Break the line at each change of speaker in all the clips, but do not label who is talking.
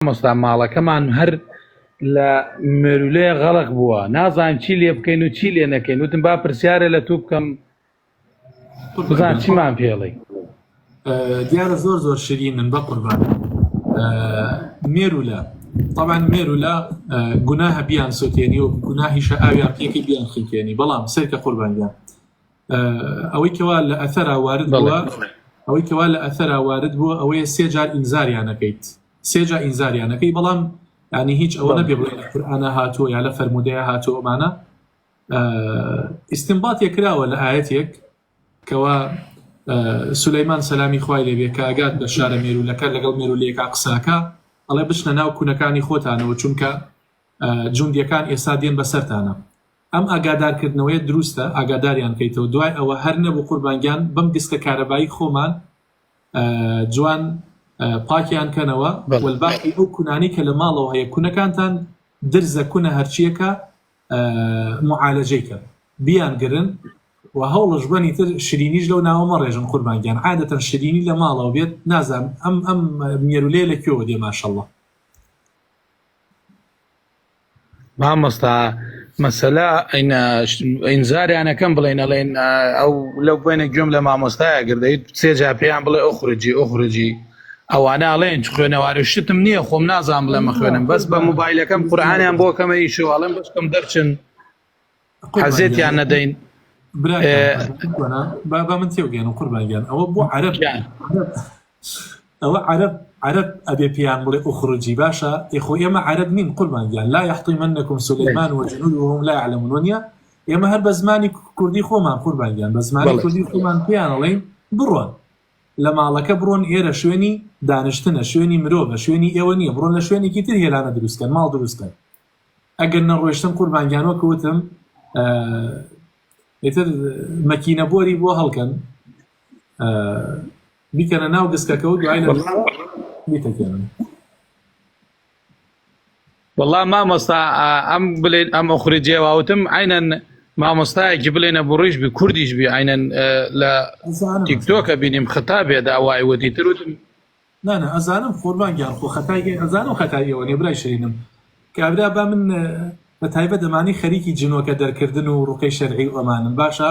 مۆستا ماڵەکەمان هەر لە مێرولێ غەڵق بووە، نازانم چی لێ بکەین و چی لێ نەکەین. وتم با پرسیارە لە تو بکەم بزان چیمان پێڵێ.
دیارە زۆر زۆر شیرینن بە قوربان. مێرولە طبعا مێرولە گوناهە بیان سوتێنی و گوناهیشە ئاویان پێکەی بیان خیتێنی، بەڵام سەرکە قوربانیان ئەوەی کەوا لە ئەثەرا وارد بووە، ئەوەی کەوا لە ئەثەرا وارد بووە ئەوەیە 3 جار ئینزاریانەکەیت، 3 جار ئینزاریانەکەی، بەڵام ینی هیچ ئەوە نەبێ بڵێ لە قورئانە هاتووە یا لە فەرمودەیە هاتووە. ئەمانە ئیستنباطێک کراوە لە ئاەتێک کەوا سولەیمان سەلامی خوای لێبێ کە ئاگات بە شارە مێرولەکە لەگەڵ مێرولەیەکە قساکە ئەڵێ بچنە ناو کوونەکانی خۆتانەوە چونکە جوندیەکان ئێستا دێن بەسەرتانە. ئەم ئاگادارکردنەوەی دروستە، ئاگاداریان کەیتەوە. دوای ئەوە هەر نەبوو قوربانگیان بەم دیسکە کارەبایی خۆمان جوان پاکیان کەنەوە وەلباقی ئەو کوونانی کە لە ماڵەوە هەیە کوونەکانتان درزە کوونە هەرچیەکە معالەجەیکە بیان گرن و هەوڵش بەنی تر شیرینیش لەو ناوەمە ڕێژن قوربانگیان. عادەتەن شیرینی لە ماڵەوە بێت، نازانم ئەم مێرولێ لەکوێوە دێ ماشەڵڵا.
مامۆستا مەسەلا ئینزاریانەکەم بڵێن ئەڵێن ئەو لەو بێنە گوێم لە مامۆستایە گردەیت 3 جار پێیان بڵێ ئۆخرجی ئەوانە ئەڵێن خوێنەواری شتم نییە، خۆم نازانم بڵێمە خوێنم، بەس بە موبایلەکەم قورئانیان بۆ کەمە ئیشەوەڵم بەشکەم دەرچن حەزێتیان نەدەین.
با من تێوگەێن و قوربانگیان ئەوە بۆ عەرەب، ئەوە عەرەب ئەبێ پێیان بڵێ ئوخروجی باشە ئێخۆ ئێمە عەرەب نین قوربانگیان. لا یحطیمەنەکم سولەیمان وجنودوه وهم لا یعلمون وەنیە ئێمە هەر بە زمانی کوردی خۆمان قوربانگیان، بە زمانی کوردی خۆمان پێیان ئەڵێین بڕۆن لە ماڵەکە بڕۆن، ئێرە شوێنی دانیشتنە، شوێنی مرۆڤە، شوێنی ئێوە نییە، بڕۆن لە شوێنێکی تر هێلانە دروستکەن، ماڵ دروستکەن. ئەگەر نەڕۆیشتن قوربانگیانەوە کەوتم ئێتر مەکینە بۆری بۆ هەڵکەن بیکەنە ناو دەستکەکە و دوای بیتەکەن.
والله مامۆستا ئەم بڵێن ئەم ئۆخرجێواوتم عینەن مامۆستایەکی بڵێنە بڕیش بی کوردیش بی عینەن لە تیکتۆکە بینیم خەتابێ داوای وەتی تر وتم
نانە ئەزانم قوربانگیان خۆ خەتای ئەزانم خەتاییەوە نێ برای شەرینم کابرا با من بە تایبەت دەمانی خەریکی جنۆکە دەرکردن و ڕوقەی شەرعی و ئەمانم باشە،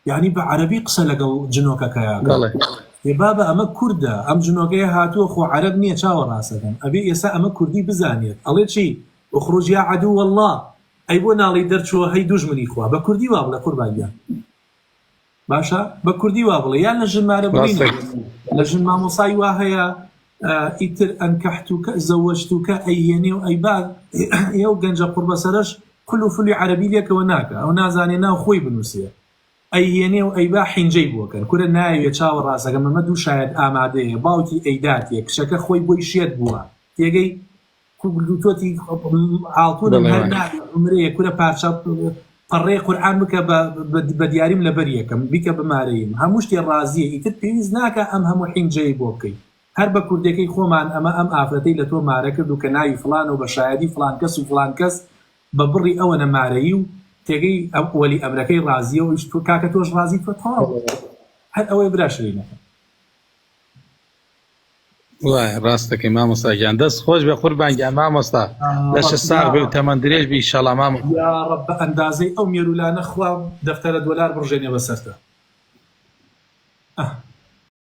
یعنی بە عەرەبی قسە لەگەڵ جنۆکەکەیە بابە ئەمە کووردە، ئەم جنۆکەیە هاتووە خۆ عەرەب نییە چاوەڕاستەکەن، ئەبێ ئێستا ئەمە کوردی بزانێت. ئەڵێ چی ئوخروج یا عەدوو والله، ئەی بۆ ناڵی دەرچووە هەی دوژمنی خوا، بە کوردی وا بڵێ قوربانگیان باشە، بە کوردی وا بڵێ، یان لە ژنمارە بڵێ لە ژن مامۆسای وا هەیە ئیتر ئەنکەحتوکە زەوەجتوکە ئەیهێنێ و ئەیباد ئێو گەنجە قوربەسەرەش کول و فولی عەرەبی لێکەوە ناکە، ئەو نازانێ ناو خۆی بنووسێ، ئەیهێنێ و ئەیبا حینجەی بووەکەن کورە ناوێ چاوەڕاستەکە مەمە دوو شاید ئامادەیە، باوکی ئەیداتێ کشەکە خۆی بۆی شێت بووە تێگەی کوردوتۆتی ئاڵتونم هەر نامرەیە کورە پارچە پەڕێ قورئان بکە بە دیاریم لە بەریەکەم بیکە بمارەیم هەموو شتێ ڕازیە، ئیتر پێویست ناکە ئەم هەموو حینجەی بۆ بکەیت. هەر بە کوردەکەی خۆمان ئەمە ئەم ئافرەتەی لە تۆ مارە کرد و کە ناوی فلان و بە شایەدی فلان کەس و فلان کەس بە بڕی ئەوە نەمارەیی و تێگەی وەلی ئەمرەکەی ڕازیە و تۆ کاکە تۆش ڕازی تۆ تەواو هەر ئەوەی براشرینەکە.
وای ڕاستەکەی مامۆستاگیان دەست خۆش بێ قوربانگیان مامۆستا لەش ساغ بێ و تەمەن درێژ بی ئینشاڵڵا مامۆستا.
یا ڕەب بە ئەندازەی ئەو مێرولانە خوا دەفتەرە دۆلار بڕژێنێ بەسەرتە.